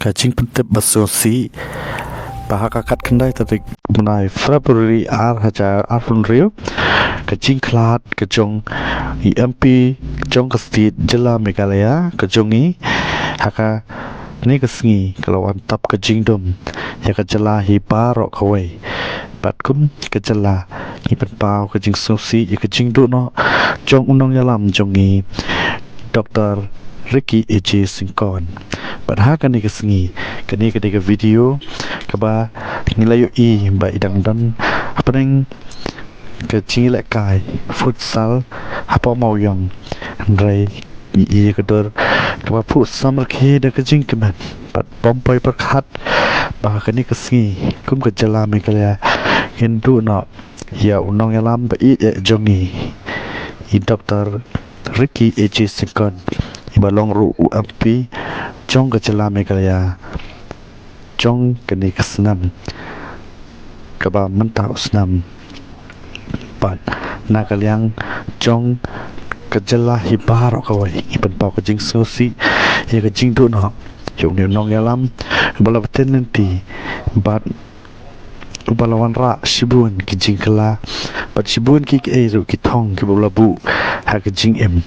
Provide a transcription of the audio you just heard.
Kajing pentep basosi bahakakat kendai tatik menai Februari hajar arfun rio kajing kelat kejong EMP kejong kestit jela Meghalaya kejong ni haka ni kesengi kalau antap kejing dom ya kejela hiba rok kawai bat kum kejela ni pau kejing sosi ya kejing du no jong unong yalam jong ni Dr. Ricky AJ Singkon padahal kan ni kesengi kini ketika video kaba ngilayu ba idang dan apa neng kecil lek kai futsal apa mau yang andrai kedor kaba futsal merke da kejing keman pat pompai perkat bah kini kesengi kum kejala Meghalaya hindu no ya unong yalam ba jongi i Dr. Ricky AJ Singkon balong ru UMP jong kejala Meghalaya jong kini kesenam kaba mentau senam pat nakaliang jong kejala hibar kawai ipan pau kejing sosi ya kejing tu no yung ni nong yalam bala beten nanti bat balawan ra shibun kejing kela bat shibun ki ru kitong ki bala bu ha kejing em